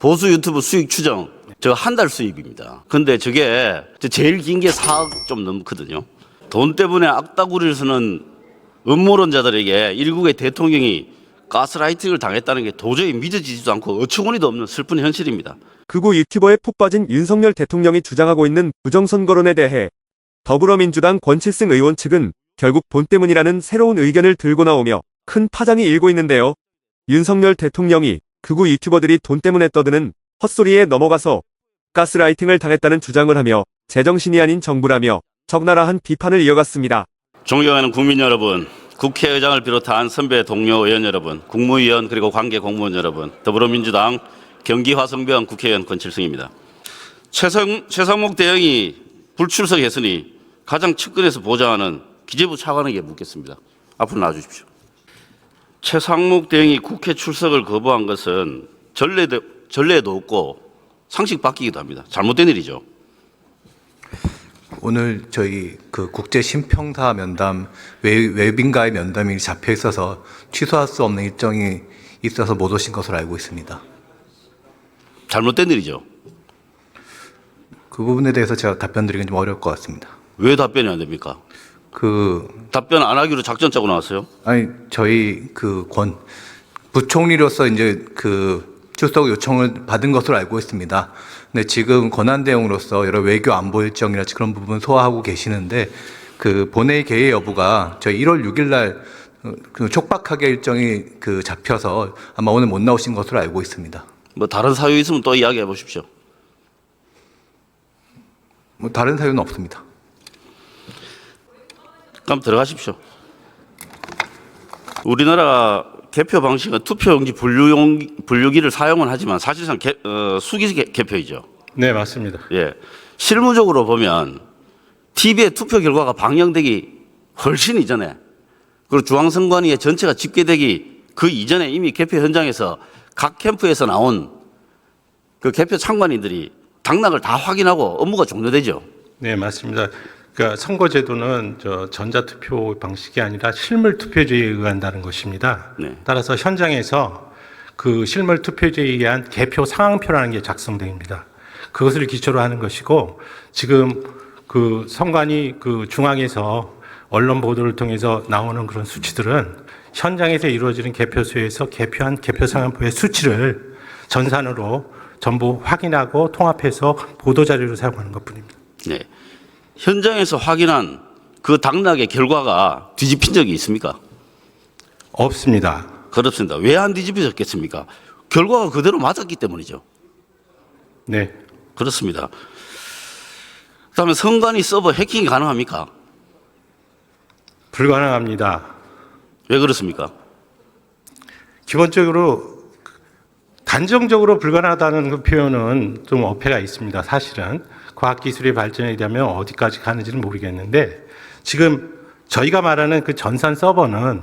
보수 유튜브 수익 추정, 저 한 달 수입입니다. 근데 저게 제일 긴 게 4억 좀 넘거든요. 돈 때문에 악다구리를 쓰는 음모론자들에게 일국의 대통령이 가스라이팅을 당했다는 게 도저히 믿어지지도 않고 어처구니도 없는 슬픈 현실입니다. 극우 유튜버에 푹 빠진 윤석열 대통령이 주장하고 있는 부정선거론에 대해 더불어민주당 권칠승 의원 측은 결국 돈 때문이라는 새로운 의견을 들고 나오며 큰 파장이 일고 있는데요. 윤석열 대통령이 극우 유튜버들이 돈 때문에 떠드는 헛소리에 넘어가서 가스라이팅을 당했다는 주장을 하며 제정신이 아닌 정부라며 적나라한 비판을 이어갔습니다. 존경하는 국민 여러분, 국회의장을 비롯한 선배 동료 의원 여러분, 국무위원 그리고 관계 공무원 여러분, 더불어민주당 경기화성병 국회의원 권칠승입니다. 최상목 대행이 불출석했으니 가장 측근에서 보좌하는 기재부 차관에게 묻겠습니다. 앞으로 나와주십시오. 최상목 대행이 국회 출석을 거부한 것은 전례도 없고 상식 바뀌기도 합니다. 잘못된 일이죠. 오늘 저희 그 국제 심평사 면담 외빈과의 면담이 잡혀 있어서 취소할 수 없는 일정이 있어서 못 오신 것으로 알고 있습니다. 잘못된 일이죠. 그 부분에 대해서 제가 답변드리긴 좀 어려울 것 같습니다. 왜 답변이 안 됩니까? 답변 안 하기로 작전 짜고 나왔어요? 아니 저희 부총리로서 이제 출석 요청을 받은 것으로 알고 있습니다. 근데 지금 권한대행으로서 여러 외교 안보 일정이나 그런 부분 소화하고 계시는데 본회의 개의 여부가 저희 1월 6일 날 촉박하게 일정이 잡혀서 아마 오늘 못 나오신 것으로 알고 있습니다. 뭐 다른 사유 있으면 또 이야기해 보십시오. 뭐 다른 사유는 없습니다. 그럼 들어가십시오. 우리나라 개표 방식은 투표용지 분류기를 사용은 하지만 사실상 수기 개표이죠. 네, 맞습니다. 예, 실무적으로 보면 TV에 투표 결과가 방영되기 훨씬 이전에, 그리고 중앙선관위의 전체가 집계되기 그 이전에 이미 개표 현장에서 각 캠프에서 나온 그 개표 참관인들이 당락을 다 확인하고 업무가 종료되죠. 네, 맞습니다. 그러니까 선거제도는 전자투표 방식이 아니라 실물투표제에 의한다는 것입니다. 네. 따라서 현장에서 그 실물투표제에 의한 개표 상황표라는 게 작성됩니다. 그것을 기초로 하는 것이고, 지금 선관위 중앙에서 언론 보도를 통해서 나오는 그런 수치들은 현장에서 이루어지는 개표소에서 개표한 개표 상황표의 수치를 전산으로 전부 확인하고 통합해서 보도자료로 사용하는 것뿐입니다. 네. 현장에서 확인한 그 당락의 결과가 뒤집힌 적이 있습니까? 없습니다. 그렇습니다. 왜 안 뒤집혀졌겠습니까? 결과가 그대로 맞았기 때문이죠. 네. 그렇습니다. 그다음에 선관위 서버 해킹이 가능합니까? 불가능합니다. 왜 그렇습니까? 기본적으로 단정적으로 불가능하다는 그 표현은 좀 어폐가 있습니다. 사실은 과학기술의 발전에 의하면 어디까지 가는지는 모르겠는데, 지금 저희가 말하는 그 전산 서버는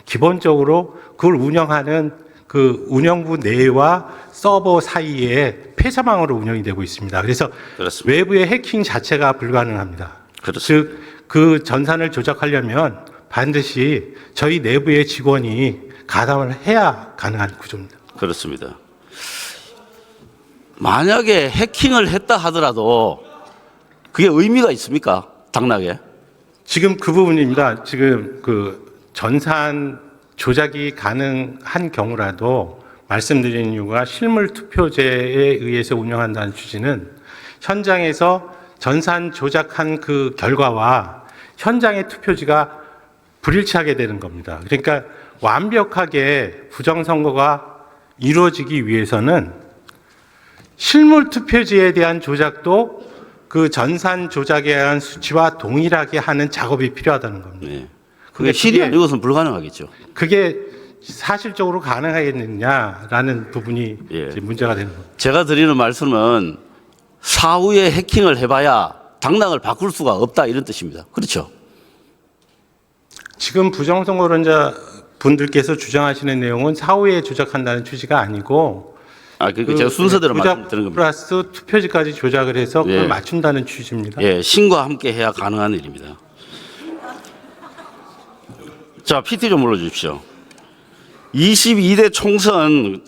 기본적으로 그걸 운영하는 그 운영부 내와 서버 사이에 폐사망으로 운영이 되고 있습니다. 그래서 그렇습니다. 외부의 해킹 자체가 불가능합니다. 그렇습니다. 즉 그 전산을 조작하려면 반드시 저희 내부의 직원이 가담을 해야 가능한 구조입니다. 그렇습니다. 만약에 해킹을 했다 하더라도 그게 의미가 있습니까? 당락에? 지금 그 부분입니다. 지금 전산 조작이 가능한 경우라도 말씀드린 이유가 실물 투표제에 의해서 운영한다는 취지는 현장에서 전산 조작한 그 결과와 현장의 투표지가 불일치하게 되는 겁니다. 그러니까 완벽하게 부정선거가 이루어지기 위해서는 실물 투표지에 대한 조작도 그 전산 조작에 의한 수치와 동일하게 하는 작업이 필요하다는 겁니다. 네. 그게 실이 아니고서는 불가능하겠죠. 그게 사실적으로 가능하겠느냐라는 부분이 예. 이제 문제가 되는 겁니다. 제가 드리는 말씀은 사후에 해킹을 해봐야 당락을 바꿀 수가 없다 이런 뜻입니다. 그렇죠? 지금 부정선거론자 분들께서 주장하시는 내용은 사후에 조작한다는 취지가 아니고, 그러니까 제가 순서대로 조작 말씀드리는 겁니다. 플러스 투표지까지 조작을 해서 그걸 예. 맞춘다는 취지입니다. 예, 신과 함께 해야 가능한 일입니다. 자, PT 좀 올려주십시오. 22대 총선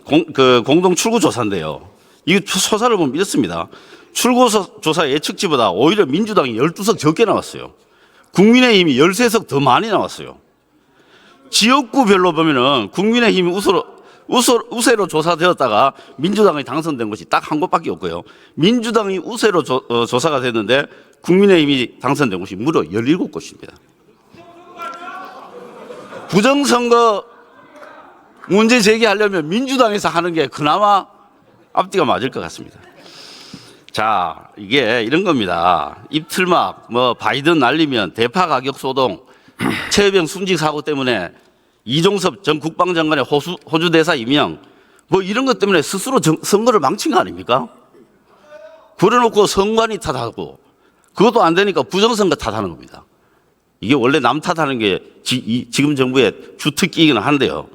공동 출구 조사인데요. 이 조사를 보면 이렇습니다. 출구조사 예측치보다 오히려 민주당이 12석 적게 나왔어요. 국민의힘이 13석 더 많이 나왔어요. 지역구별로 보면은 국민의힘이 우세로 조사되었다가 민주당이 당선된 곳이 딱 한 곳밖에 없고요. 민주당이 우세로 조사가 됐는데 국민의힘이 당선된 곳이 무려 17곳입니다. 부정선거 문제 제기하려면 민주당에서 하는 게 그나마 앞뒤가 맞을 것 같습니다. 자, 이게 이런 겁니다. 입틀막, 바이든 날리면 대파 가격 소동, 최혜병 순직 사고 때문에 이종섭 전 국방장관의 호주 대사 임명, 이런 것 때문에 스스로 선거를 망친 거 아닙니까? 그래놓고 선관위 탓하고, 그것도 안 되니까 부정선거 탓하는 겁니다. 이게 원래 남 탓하는 게 지금 정부의 주특기이긴 한데요.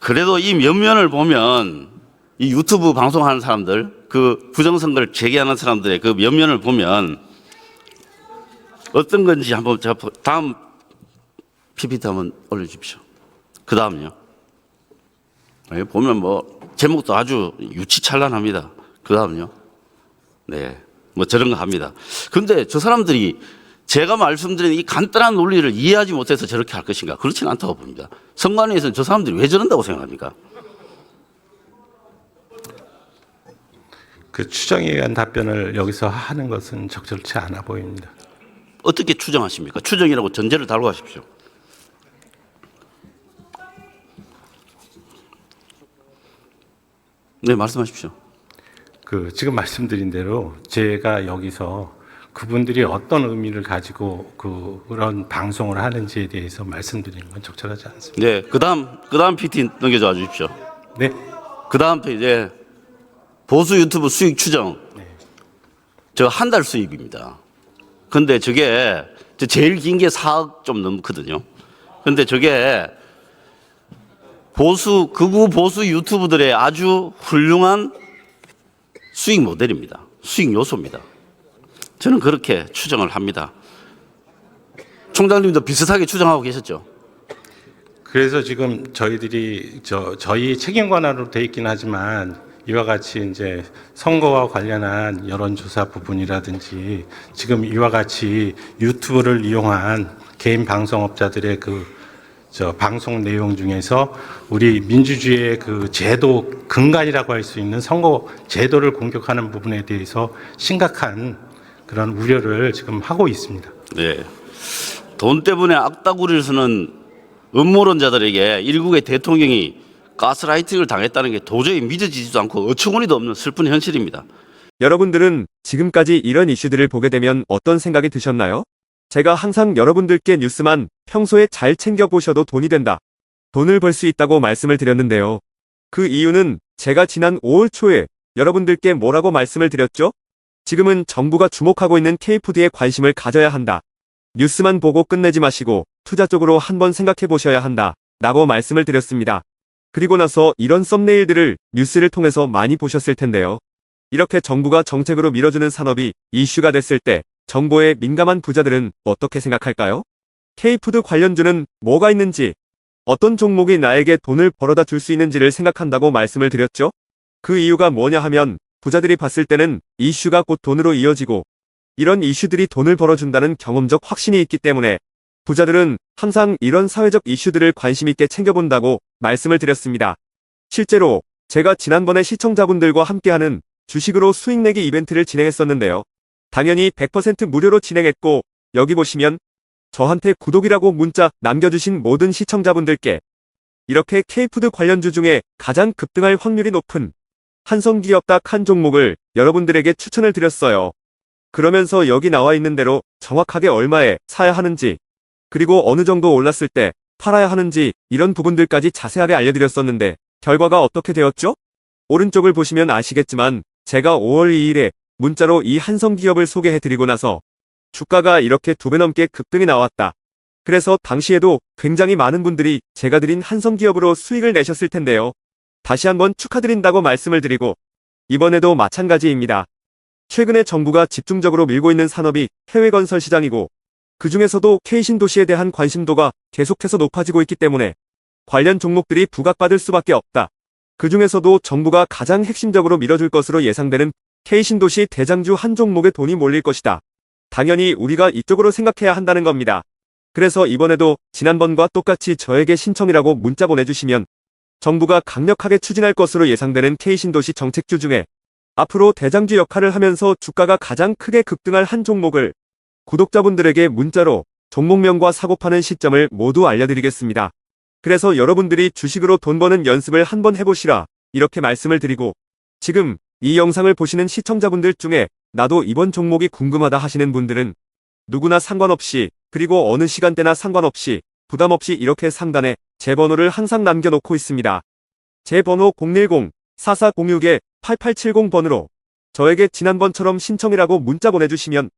그래도 이 면면을 보면 이 유튜브 방송하는 사람들, 그 부정선거를 제기하는 사람들의 그 면면을 보면 어떤 건지 한번 제가 다음 PPT 한번 올려주십시오. 그 다음요. 보면 제목도 아주 유치찬란합니다. 그 다음요. 네. 저런 거 합니다. 그런데 저 사람들이 제가 말씀드린 이 간단한 논리를 이해하지 못해서 저렇게 할 것인가? 그렇지는 않다고 봅니다. 선관위에서는 저 사람들이 왜 저런다고 생각합니까? 그 추정에 의한 답변을 여기서 하는 것은 적절치 않아 보입니다. 어떻게 추정하십니까? 추정이라고 전제를 달고 하십시오. 네, 말씀하십시오. 지금 말씀드린 대로 제가 여기서 그분들이 어떤 의미를 가지고 그런 방송을 하는지에 대해서 말씀드리는 건 적절하지 않습니다. 네, 그다음 PT 넘겨줘 주십시오. 네. 그다음 이제 보수 유튜브 수익 추정. 저 한 달 수익입니다. 근데 저게 제일 긴 게 4억 좀 넘거든요. 근데 저게 극우 보수 유튜브들의 아주 훌륭한 수익 모델입니다. 수익 요소입니다. 저는 그렇게 추정을 합니다. 총장님도 비슷하게 추정하고 계셨죠? 그래서 지금 저희들이 저희 책임 관할로 돼 있긴 하지만 이와 같이 이제 선거와 관련한 여론조사 부분이라든지 지금 이와 같이 유튜브를 이용한 개인 방송업자들의 방송 내용 중에서 우리 민주주의의 그 제도 근간이라고 할 수 있는 선거 제도를 공격하는 부분에 대해서 심각한 그런 우려를 지금 하고 있습니다. 네. 돈 때문에 악다구리를 쓰는 음모론자들에게 일국의 대통령이 가스라이팅을 당했다는 게 도저히 믿어지지도 않고 어처구니도 없는 슬픈 현실입니다. 여러분들은 지금까지 이런 이슈들을 보게 되면 어떤 생각이 드셨나요? 제가 항상 여러분들께 뉴스만 평소에 잘 챙겨보셔도 돈이 된다. 돈을 벌 수 있다고 말씀을 드렸는데요. 그 이유는 제가 지난 5월 초에 여러분들께 뭐라고 말씀을 드렸죠? 지금은 정부가 주목하고 있는 K푸드에 관심을 가져야 한다. 뉴스만 보고 끝내지 마시고 투자 쪽으로 한번 생각해 보셔야 한다. 라고 말씀을 드렸습니다. 그리고 나서 이런 썸네일들을 뉴스를 통해서 많이 보셨을 텐데요. 이렇게 정부가 정책으로 밀어주는 산업이 이슈가 됐을 때 정보에 민감한 부자들은 어떻게 생각할까요? K푸드 관련주는 뭐가 있는지, 어떤 종목이 나에게 돈을 벌어다 줄 수 있는지를 생각한다고 말씀을 드렸죠? 그 이유가 뭐냐 하면 부자들이 봤을 때는 이슈가 곧 돈으로 이어지고 이런 이슈들이 돈을 벌어준다는 경험적 확신이 있기 때문에 부자들은 항상 이런 사회적 이슈들을 관심 있게 챙겨본다고 말씀을 드렸습니다. 실제로 제가 지난번에 시청자분들과 함께하는 주식으로 수익 내기 이벤트를 진행했었는데요. 당연히 100% 무료로 진행했고 여기 보시면 저한테 구독이라고 문자 남겨주신 모든 시청자분들께 이렇게 K푸드 관련주 중에 가장 급등할 확률이 높은 한성기업 딱 한 종목을 여러분들에게 추천을 드렸어요. 그러면서 여기 나와 있는 대로 정확하게 얼마에 사야 하는지 그리고 어느 정도 올랐을 때 팔아야 하는지 이런 부분들까지 자세하게 알려드렸었는데 결과가 어떻게 되었죠? 오른쪽을 보시면 아시겠지만 제가 5월 2일에 문자로 이 한성기업을 소개해드리고 나서 주가가 이렇게 2배 넘게 급등이 나왔다. 그래서 당시에도 굉장히 많은 분들이 제가 드린 한성기업으로 수익을 내셨을 텐데요. 다시 한번 축하드린다고 말씀을 드리고 이번에도 마찬가지입니다. 최근에 정부가 집중적으로 밀고 있는 산업이 해외 건설 시장이고 그 중에서도 K신도시에 대한 관심도가 계속해서 높아지고 있기 때문에 관련 종목들이 부각받을 수밖에 없다. 그 중에서도 정부가 가장 핵심적으로 밀어줄 것으로 예상되는 K신도시 대장주 한 종목에 돈이 몰릴 것이다. 당연히 우리가 이쪽으로 생각해야 한다는 겁니다. 그래서 이번에도 지난번과 똑같이 저에게 신청이라고 문자 보내주시면 정부가 강력하게 추진할 것으로 예상되는 K신도시 정책주 중에 앞으로 대장주 역할을 하면서 주가가 가장 크게 급등할 한 종목을 구독자분들에게 문자로 종목명과 사고 파는 시점을 모두 알려드리겠습니다. 그래서 여러분들이 주식으로 돈 버는 연습을 한번 해보시라 이렇게 말씀을 드리고, 지금 이 영상을 보시는 시청자분들 중에 나도 이번 종목이 궁금하다 하시는 분들은 누구나 상관없이, 그리고 어느 시간대나 상관없이 부담없이 이렇게 상단에 제 번호를 항상 남겨놓고 있습니다. 제 번호 010-4406-8870번으로 저에게 지난번처럼 신청이라고 문자 보내주시면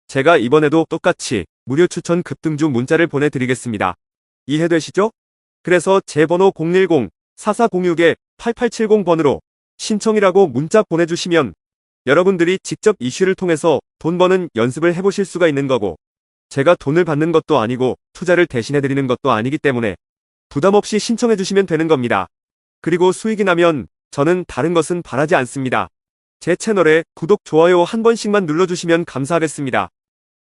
제가 이번에도 똑같이 무료 추천 급등주 문자를 보내드리겠습니다. 이해되시죠? 그래서 제 번호 010-4406-8870번으로 신청이라고 문자 보내주시면 여러분들이 직접 이슈를 통해서 돈 버는 연습을 해보실 수가 있는 거고, 제가 돈을 받는 것도 아니고 투자를 대신해드리는 것도 아니기 때문에 부담없이 신청해주시면 되는 겁니다. 그리고 수익이 나면 저는 다른 것은 바라지 않습니다. 제 채널에 구독, 좋아요 한 번씩만 눌러주시면 감사하겠습니다.